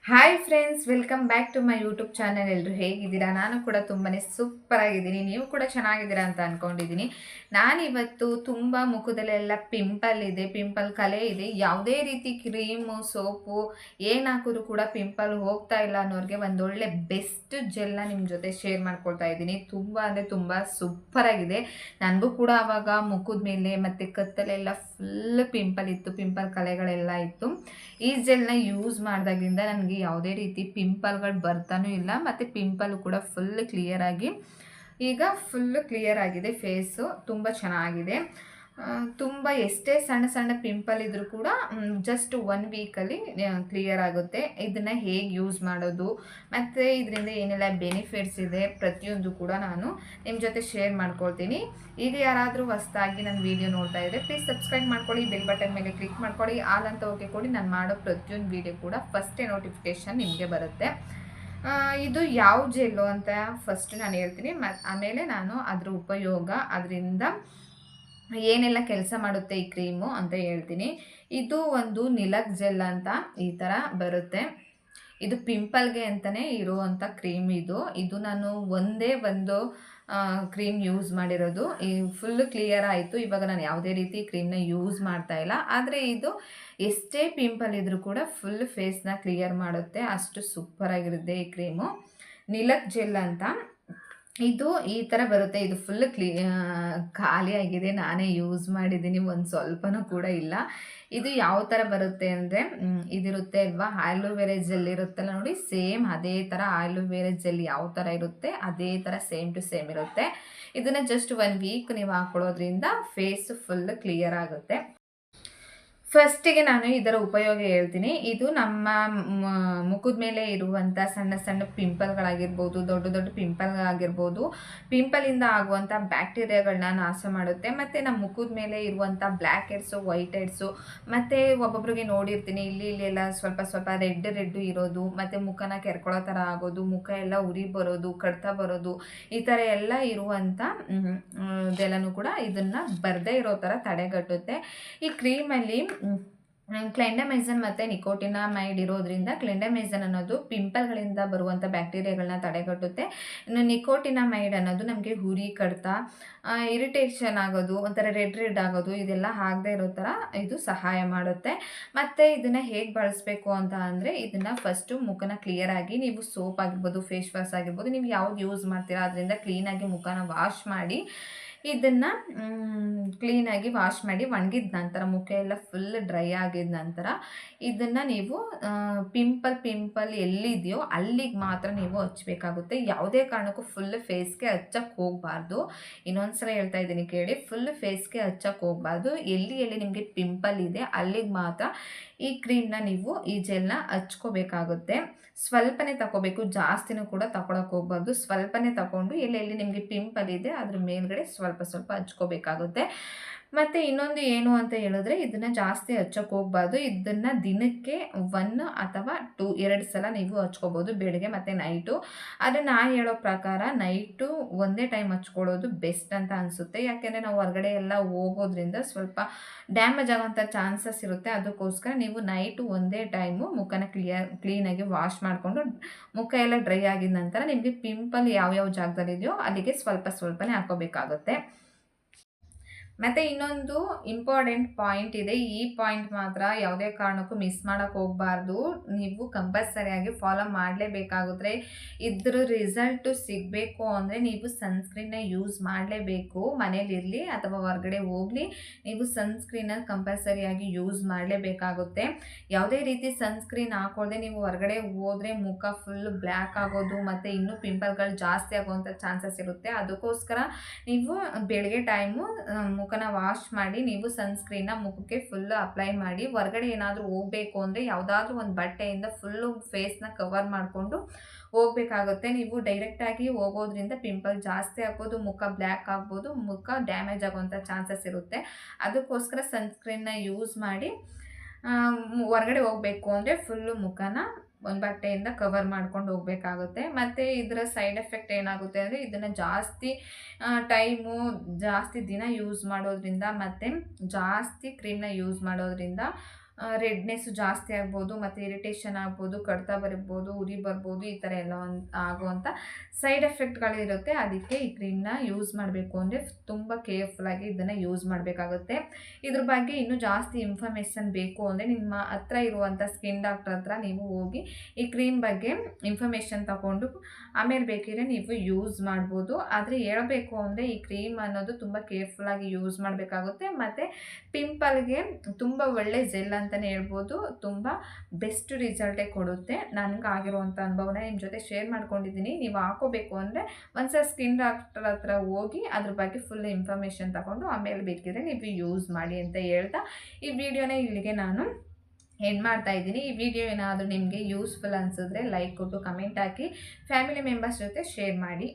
Hi friends, welcome back to my YouTube channel. ಎಲ್ಲರೂ ಹೇಗಿದ್ದೀರಾ? ನಾನು ಕೂಡ ತುಂಬಾ ಸೂಪರ್ ಆಗಿದ್ದೀನಿ. ನೀವು ಕೂಡ ಚೆನ್ನಾಗಿದ್ದೀರಾ ಅಂತ ಅಂದ್ಕೊಂಡಿದ್ದೀನಿ. ನಾನಿವತ್ತು ತುಂಬ ಮುಖದಲ್ಲೆಲ್ಲ ಪಿಂಪಲ್ ಇದೆ, ಪಿಂಪಲ್ ಕಲೆ ಇದೆ. ಯಾವುದೇ ರೀತಿ ಕ್ರೀಮು, ಸೋಪು ಏನು ಹಾಕಿದ್ರು ಕೂಡ ಪಿಂಪಲ್ ಹೋಗ್ತಾ ಇಲ್ಲ ಅನ್ನೋರಿಗೆ ಒಂದೊಳ್ಳೆ ಬೆಸ್ಟ್ ಜೆಲ್ನ ನಿಮ್ಮ ಜೊತೆ ಶೇರ್ ಮಾಡ್ಕೊಳ್ತಾ ಇದ್ದೀನಿ. ತುಂಬ ಅಂದರೆ ತುಂಬ ಸೂಪರ್ ಆಗಿದೆ. ನನಗೂ ಕೂಡ ಆವಾಗ ಮುಖದ ಮೇಲೆ ಮತ್ತು ಕತ್ತಲೆಲ್ಲ ಫುಲ್ ಪಿಂಪಲ್ ಇತ್ತು, ಪಿಂಪಲ್ ಕಲೆಗಳೆಲ್ಲ ಇತ್ತು. ಈ ಜೆಲ್ನ ಯೂಸ್ ಮಾಡಿದಾಗಿಂದ ನನಗೆ ಯಾವುದೇ ರೀತಿ ಪಿಂಪಲ್ಗಳು ಬರ್ತಾನೂ ಇಲ್ಲ, ಮತ್ತು ಪಿಂಪಲ್ ಕೂಡ ಫುಲ್ ಕ್ಲಿಯರ್ ಆಗಿ ಈಗ ಫುಲ್ಲು ಕ್ಲಿಯರ್ ಆಗಿದೆ. ಫೇಸು ತುಂಬ ಚೆನ್ನಾಗಿದೆ. ತುಂಬ ಎಷ್ಟೇ ಸಣ್ಣ ಸಣ್ಣ ಪಿಂಪಲ್ ಇದ್ದರೂ ಕೂಡ ಜಸ್ಟ್ 1 ವೀಕಲ್ಲಿ ಕ್ಲಿಯರ್ ಆಗುತ್ತೆ. ಇದನ್ನು ಹೇಗೆ ಯೂಸ್ ಮಾಡೋದು ಮತ್ತು ಇದರಿಂದ ಏನೆಲ್ಲ ಬೆನಿಫಿಟ್ಸ್ ಇದೆ ಪ್ರತಿಯೊಂದು ಕೂಡ ನಾನು ನಿಮ್ಮ ಜೊತೆ ಶೇರ್ ಮಾಡ್ಕೊಳ್ತೀನಿ. ಈಗ ಯಾರಾದರೂ ಹೊಸದಾಗಿ ನನ್ನ ವೀಡಿಯೋ ನೋಡ್ತಾ ಇದ್ದರೆ ಪ್ಲೀಸ್ ಸಬ್ಸ್ಕ್ರೈಬ್ ಮಾಡ್ಕೊಳ್ಳಿ, ಬೆಲ್ ಬಟನ್ ಮೇಲೆ ಕ್ಲಿಕ್ ಮಾಡ್ಕೊಳ್ಳಿ, ಆಲ್ ಅಂತ ಓಕೆ ಕೊಡಿ. ನಾನು ಮಾಡೋ ಪ್ರತಿಯೊಂದು ವೀಡಿಯೋ ಕೂಡ ಫಸ್ಟೇ ನೋಟಿಫಿಕೇಷನ್ ನಿಮಗೆ ಬರುತ್ತೆ. ಇದು ಯಾವ ಜೆಲ್ಲು ಅಂತ ಫಸ್ಟ್ ನಾನು ಹೇಳ್ತೀನಿ, ಆಮೇಲೆ ನಾನು ಅದರ ಉಪಯೋಗ, ಅದರಿಂದ ಏನೆಲ್ಲ ಕೆಲಸ ಮಾಡುತ್ತೆ ಈ ಕ್ರೀಮು ಅಂತ ಹೇಳ್ತೀನಿ. ಇದು ಒಂದು ನಿಲಕ್ ಜೆಲ್ ಅಂತ ಈ ಥರ ಬರುತ್ತೆ. ಇದು ಪಿಂಪಲ್ಗೆ ಅಂತಲೇ ಇರುವಂಥ ಕ್ರೀಮ್. ಇದು ನಾನು ಒಂದೇ ಒಂದು ಕ್ರೀಮ್ ಯೂಸ್ ಮಾಡಿರೋದು. ಈ ಫುಲ್ ಕ್ಲಿಯರ್ ಆಯಿತು. ಇವಾಗ ನಾನು ಯಾವುದೇ ರೀತಿ ಕ್ರೀಮ್ನ ಯೂಸ್ ಮಾಡ್ತಾ ಇಲ್ಲ. ಆದರೆ ಇದು ಎಷ್ಟೇ ಪಿಂಪಲ್ ಇದ್ದರೂ ಕೂಡ ಫುಲ್ ಫೇಸ್ನ ಕ್ಲಿಯರ್ ಮಾಡುತ್ತೆ. ಅಷ್ಟು ಸೂಪರಾಗಿರುತ್ತೆ ಈ ಕ್ರೀಮು. ನಿಲಕ್ ಜೆಲ್ ಅಂತ ಇದು ಈ ಥರ ಬರುತ್ತೆ. ಇದು ಫುಲ್ ಖಾಲಿ ಆಗಿದೆ. ನಾನೇ ಯೂಸ್ ಮಾಡಿದ್ದೀನಿ, ಒಂದು ಸ್ವಲ್ಪನೂ ಕೂಡ ಇಲ್ಲ. ಇದು ಯಾವ ಥರ ಬರುತ್ತೆ ಅಂದರೆ, ಇದಿರುತ್ತೆ ಅಲ್ವಾ ಆಲೋವೆರಾ ಜೆಲ್ ಇರುತ್ತಲ್ಲ ನೋಡಿ, ಸೇಮ್ ಅದೇ ಥರ ಆಲೋವೆರಾ ಜೆಲ್ ಯಾವ ಥರ ಇರುತ್ತೆ ಅದೇ ಥರ ಸೇಮ್ ಟು ಸೇಮ್ ಇರುತ್ತೆ. ಇದನ್ನು ಜಸ್ಟ್ 1 ವೀಕ್ ನೀವು ಹಾಕೊಳ್ಳೋದ್ರಿಂದ ಫೇಸ್ ಫುಲ್ ಕ್ಲಿಯರ್ ಆಗುತ್ತೆ. ಫಸ್ಟಿಗೆ ನಾನು ಇದರ ಉಪಯೋಗ ಹೇಳ್ತೀನಿ. ಇದು ನಮ್ಮ ಮುಖದ ಮೇಲೆ ಇರುವಂಥ ಸಣ್ಣ ಸಣ್ಣ ಪಿಂಪಲ್ಗಳಾಗಿರ್ಬೋದು, ದೊಡ್ಡ ದೊಡ್ಡ ಪಿಂಪಲ್ಗಳಾಗಿರ್ಬೋದು, ಪಿಂಪಲಿಂದ ಆಗುವಂಥ ಬ್ಯಾಕ್ಟೀರಿಯಾಗಳನ್ನ ನಾಶ ಮಾಡುತ್ತೆ. ಮತ್ತು ನಮ್ಮ ಮುಖದ ಮೇಲೆ ಇರುವಂಥ ಬ್ಲ್ಯಾಕ್ ಹೆಡ್ಸು, ವೈಟ್ ಹೆಡ್ಸು, ಮತ್ತು ಒಬ್ಬೊಬ್ರಿಗೆ ನೋಡಿರ್ತೀನಿ ಇಲ್ಲಿ ಎಲ್ಲ ಸ್ವಲ್ಪ ಸ್ವಲ್ಪ ರೆಡ್ ಇರೋದು, ಮತ್ತು ಮುಖನ ಕೆರ್ಕೊಳ್ಳೋ ಥರ ಆಗೋದು, ಮುಖ ಎಲ್ಲ ಉರಿ ಬರೋದು, ಕಡ್ತಾ ಬರೋದು, ಈ ಥರ ಎಲ್ಲ ಇರುವಂಥ ಇದೆಲ್ಲನೂ ಕೂಡ ಇದನ್ನು ಬರದೇ ಇರೋ ಥರ ತಡೆಗಟ್ಟುತ್ತೆ. ಈ ಕ್ರೀಮಲ್ಲಿ ಕ್ಲೆಂಡಮೈಸನ್ ಮತ್ತು ನಿಕೋಟಿನಮೈಡ್ ಇರೋದ್ರಿಂದ, ಕ್ಲೆಂಡಮೈಸನ್ ಅನ್ನೋದು ಪಿಂಪಲ್ಗಳಿಂದ ಬರುವಂಥ ಬ್ಯಾಕ್ಟೀರಿಯಾಗಳನ್ನ ತಡೆಗಟ್ಟುತ್ತೆ. ಇನ್ನು ನಿಕೋಟಿನಮೈಡ್ ಅನ್ನೋದು ನಮಗೆ ಉರಿ, ಕಡ್ತ, ಇರಿಟೇಷನ್ ಆಗೋದು, ಒಂಥರ ರೆಡ್ ಆಗೋದು, ಇದೆಲ್ಲ ಆಗದೆ ಇರೋ ಥರ ಇದು ಸಹಾಯ ಮಾಡುತ್ತೆ. ಮತ್ತು ಇದನ್ನು ಹೇಗೆ ಬಳಸಬೇಕು ಅಂತ ಅಂದರೆ, ಇದನ್ನು ಫಸ್ಟು ಮುಖನ ಕ್ಲಿಯರಾಗಿ ನೀವು ಸೋಪ್ ಆಗಿರ್ಬೋದು, ಫೇಸ್ ವಾಶ್ ಆಗಿರ್ಬೋದು, ನೀವು ಯಾವ್ದು ಯೂಸ್ ಮಾಡ್ತೀರಾ ಅದರಿಂದ ಕ್ಲೀನಾಗಿ ಮುಖನ ವಾಶ್ ಮಾಡಿ, ಇದನ್ನು ಕ್ಲೀನಾಗಿ ವಾಶ್ ಮಾಡಿ ಒಣಗಿದ ನಂತರ, ಮುಖ ಎಲ್ಲ ಫುಲ್ ಡ್ರೈ ಆಗಿದ ನಂತರ ಇದನ್ನು ನೀವು ಪಿಂಪಲ್ ಎಲ್ಲಿದೆಯೋ ಅಲ್ಲಿಗೆ ಮಾತ್ರ ನೀವು ಹಚ್ಚಬೇಕಾಗುತ್ತೆ. ಯಾವುದೇ ಕಾರಣಕ್ಕೂ ಫುಲ್ ಫೇಸ್ಗೆ ಹಚ್ಚಕ್ಕೆ ಹೋಗಬಾರ್ದು. ಇನ್ನೊಂದು ಸಲ ಹೇಳ್ತಾ ಇದ್ದೀನಿ ಕೇಳಿ, ಫುಲ್ ಫೇಸ್ಗೆ ಹಚ್ಚಕ್ಕೆ ಹೋಗಬಾರ್ದು. ಎಲ್ಲಿ ನಿಮಗೆ ಪಿಂಪಲ್ ಇದೆ ಅಲ್ಲಿಗೆ ಮಾತ್ರ ಈ ಕ್ರೀಮ್ನ ನೀವು, ಈ ಜೆಲ್ನ ಹಚ್ಕೋಬೇಕಾಗುತ್ತೆ. ಸ್ವಲ್ಪನೇ ತಗೋಬೇಕು, ಜಾಸ್ತಿನೂ ಕೂಡ ತಗೊಳಕ್ಕೆ ಹೋಗ್ಬಾರ್ದು. ಸ್ವಲ್ಪನೇ ತಗೊಂಡು ಎಲ್ಲೆಲ್ಲಿ ನಿಮಗೆ ಪಿಂಪಲ್ ಇದೆ ಅದ್ರ ಮೇಲ್ಗಡೆ ಸ್ವಲ್ಪ ಸ್ವಲ್ಪ ಹಚ್ಕೋಬೇಕಾಗುತ್ತೆ. ಮತ್ತು ಇನ್ನೊಂದು ಏನು ಅಂತ ಹೇಳಿದ್ರೆ, ಇದನ್ನು ಜಾಸ್ತಿ ಹಚ್ಚೋಕ್ಕೆ ಹೋಗಬಾರ್ದು. ಇದನ್ನು ದಿನಕ್ಕೆ 1 ಅಥವಾ 2 ಸಲ ನೀವು ಹಚ್ಕೋಬೋದು, ಬೆಳಗ್ಗೆ ಮತ್ತು ನೈಟು. ಆದರೆ ನಾನು ಹೇಳೋ ಪ್ರಕಾರ ನೈಟು ಒಂದೇ ಟೈಮ್ ಹಚ್ಕೊಳ್ಳೋದು ಬೆಸ್ಟ್ ಅಂತ ಅನಿಸುತ್ತೆ. ಯಾಕೆಂದರೆ ನಾವು ಹೊರಗಡೆ ಎಲ್ಲ ಹೋಗೋದ್ರಿಂದ ಸ್ವಲ್ಪ ಡ್ಯಾಮೇಜ್ ಆಗೋಂಥ ಚಾನ್ಸಸ್ ಇರುತ್ತೆ. ಅದಕ್ಕೋಸ್ಕರ ನೀವು ನೈಟು ಒಂದೇ ಟೈಮು ಮುಖನ ಕ್ಲೀನಾಗಿ ವಾಶ್ ಮಾಡಿಕೊಂಡು, ಮುಖ ಎಲ್ಲ ಡ್ರೈ ಆಗಿದ ನಂತರ ನಿಮಗೆ ಪಿಂಪಲ್ ಯಾವ್ಯಾವ ಜಾಗದಲ್ಲಿದೆಯೋ ಅಲ್ಲಿಗೆ ಸ್ವಲ್ಪನೇ ಹಾಕೋಬೇಕಾಗುತ್ತೆ. ಮತ್ತು ಇನ್ನೊಂದು ಇಂಪಾರ್ಟೆಂಟ್ ಪಾಯಿಂಟ್ ಇದೆ. ಈ ಪಾಯಿಂಟ್ ಮಾತ್ರ ಯಾವುದೇ ಕಾರಣಕ್ಕೂ ಮಿಸ್ ಮಾಡೋಕ್ಕೆ ಹೋಗಬಾರ್ದು. ನೀವು ಕಂಪಲ್ಸರಿಯಾಗಿ ಫಾಲೋ ಮಾಡಲೇಬೇಕಾಗುತ್ತೆ. ಇದ್ರ ರಿಸಲ್ಟು ಸಿಗಬೇಕು ಅಂದರೆ ನೀವು ಸನ್ಸ್ಕ್ರೀನ್ನ ಯೂಸ್ ಮಾಡಲೇಬೇಕು. ಮನೇಲಿರಲಿ ಅಥವಾ ಹೊರಗಡೆ ಹೋಗಲಿ, ನೀವು ಸನ್ಸ್ಕ್ರೀನ್ನ ಕಂಪಲ್ಸರಿಯಾಗಿ ಯೂಸ್ ಮಾಡಲೇಬೇಕಾಗುತ್ತೆ. ಯಾವುದೇ ರೀತಿ ಸನ್ಸ್ಕ್ರೀನ್ ಹಾಕೊಳ್ಳದೆ ನೀವು ಹೊರಗಡೆ ಹೋದರೆ ಮುಖ ಫುಲ್ ಬ್ಲ್ಯಾಕ್ ಆಗೋದು ಮತ್ತು ಇನ್ನೂ ಪಿಂಪಲ್ಗಳು ಜಾಸ್ತಿ ಆಗುವಂಥ ಚಾನ್ಸಸ್ ಇರುತ್ತೆ. ಅದಕ್ಕೋಸ್ಕರ ನೀವು ಬೆಳಗ್ಗೆ ಟೈಮು ಮುಖನ ವಾಶ್ ಮಾಡಿ ನೀವು ಸನ್ಸ್ಕ್ರೀನ್ನ ಮುಖಕ್ಕೆ ಫುಲ್ಲು ಅಪ್ಲೈ ಮಾಡಿ, ಹೊರಗಡೆ ಏನಾದರೂ ಹೋಗಬೇಕು ಅಂದರೆ ಯಾವುದಾದ್ರೂ ಒಂದು ಬಟ್ಟೆಯಿಂದ ಫುಲ್ಲು ಫೇಸ್ನ ಕವರ್ ಮಾಡಿಕೊಂಡು ಹೋಗಬೇಕಾಗುತ್ತೆ. ನೀವು ಡೈರೆಕ್ಟಾಗಿ ಹೋಗೋದ್ರಿಂದ ಪಿಂಪಲ್ ಜಾಸ್ತಿ ಆಗ್ಬೋದು, ಮುಖ ಬ್ಲ್ಯಾಕ್ ಆಗ್ಬೋದು, ಮುಖ ಡ್ಯಾಮೇಜ್ ಆಗುವಂಥ ಚಾನ್ಸಸ್ ಇರುತ್ತೆ. ಅದಕ್ಕೋಸ್ಕರ ಸನ್ಸ್ಕ್ರೀನ್ನ ಯೂಸ್ ಮಾಡಿ ಹೊರಗಡೆ ಹೋಗಬೇಕು ಅಂದರೆ ಫುಲ್ಲು ಮುಖನ ಒಂದು ಬಟ್ಟೆಯಿಂದ ಕವರ್ ಮಾಡ್ಕೊಂಡು ಹೋಗಬೇಕಾಗುತ್ತೆ. ಮತ್ತು ಇದರ ಸೈಡ್ ಎಫೆಕ್ಟ್ ಏನಾಗುತ್ತೆ ಅಂದರೆ, ಇದನ್ನು ಜಾಸ್ತಿ ಜಾಸ್ತಿ ದಿನ ಯೂಸ್ ಮಾಡೋದ್ರಿಂದ ಮತ್ತು ಜಾಸ್ತಿ ಕ್ರೀಮ್ನ ಯೂಸ್ ಮಾಡೋದ್ರಿಂದ ರೆಡ್ನೆಸ್ಸು ಜಾಸ್ತಿ ಆಗ್ಬೋದು, ಮತ್ತು ಇರಿಟೇಷನ್ ಆಗ್ಬೋದು, ಕಡ್ತ ಬರ್ಬೋದು, ಉರಿ ಬರ್ಬೋದು, ಈ ಥರ ಎಲ್ಲ ಆಗುವಂಥ ಸೈಡ್ ಎಫೆಕ್ಟ್ಗಳಿರುತ್ತೆ. ಅದಕ್ಕೆ ಈ ಕ್ರೀಮ್ನ ಯೂಸ್ ಮಾಡಬೇಕು ಅಂದರೆ ತುಂಬ ಕೇರ್ಫುಲ್ಲಾಗಿ ಇದನ್ನು ಯೂಸ್ ಮಾಡಬೇಕಾಗುತ್ತೆ. ಇದ್ರ ಬಗ್ಗೆ ಇನ್ನೂ ಜಾಸ್ತಿ ಇನ್ಫಾರ್ಮೇಷನ್ ಬೇಕು ಅಂದರೆ ನಿಮ್ಮ ಹತ್ರ ಇರುವಂಥ ಸ್ಕಿನ್ ಡಾಕ್ಟರ್ ಹತ್ರ ನೀವು ಹೋಗಿ ಈ ಕ್ರೀಮ್ ಬಗ್ಗೆ ಇನ್ಫಾರ್ಮೇಷನ್ ತಗೊಂಡು ಆಮೇಲೆ ಬೇಕಿದ್ರೆ ನೀವು ಯೂಸ್ ಮಾಡ್ಬೋದು. ಆದರೆ ಹೇಳಬೇಕು ಅಂದರೆ ಈ ಕ್ರೀಮ್ ಅನ್ನೋದು ತುಂಬ ಕೇರ್ಫುಲ್ಲಾಗಿ ಯೂಸ್ ಮಾಡಬೇಕಾಗುತ್ತೆ. ಮತ್ತು ಪಿಂಪಲ್ಗೆ ತುಂಬ ಒಳ್ಳೆ ಜೆಲ್ ಅಂತಲೇ ಹೇಳ್ಬೋದು. ತುಂಬ ಬೆಸ್ಟ್ ರಿಸಲ್ಟೇ ಕೊಡುತ್ತೆ. ನನಗಾಗಿರುವಂಥ ಅನುಭವನ ನಿಮ್ಮ ಜೊತೆ ಶೇರ್ ಮಾಡ್ಕೊಂಡಿದ್ದೀನಿ. ನೀವು ಹಾಕೋಬೇಕು ಅಂದರೆ ಒಂದ್ಸಲ ಸ್ಕಿನ್ ಡಾಕ್ಟರ್ ಹತ್ರ ಹೋಗಿ ಅದ್ರ ಬಗ್ಗೆ ಫುಲ್ ಇನ್ಫಾರ್ಮೇಷನ್ ತಗೊಂಡು ಆಮೇಲೆ ಬೇಕಿದ್ರೆ ನೀವು ಯೂಸ್ ಮಾಡಿ ಅಂತ ಹೇಳ್ತಾ ಈ ವಿಡಿಯೋನ ಇಲ್ಲಿಗೆ ನಾನು ಎಂಡ್ ಮಾಡ್ತಾ ಇದ್ದೀನಿ. ಈ ವಿಡಿಯೋ ಏನಾದರೂ ನಿಮಗೆ ಯೂಸ್ಫುಲ್ ಅನಿಸಿದ್ರೆ ಲೈಕ್ ಕೊಟ್ಟು ಕಮೆಂಟ್ ಹಾಕಿ ಫ್ಯಾಮಿಲಿ ಮೆಂಬರ್ಸ್ ಜೊತೆ ಶೇರ್ ಮಾಡಿ.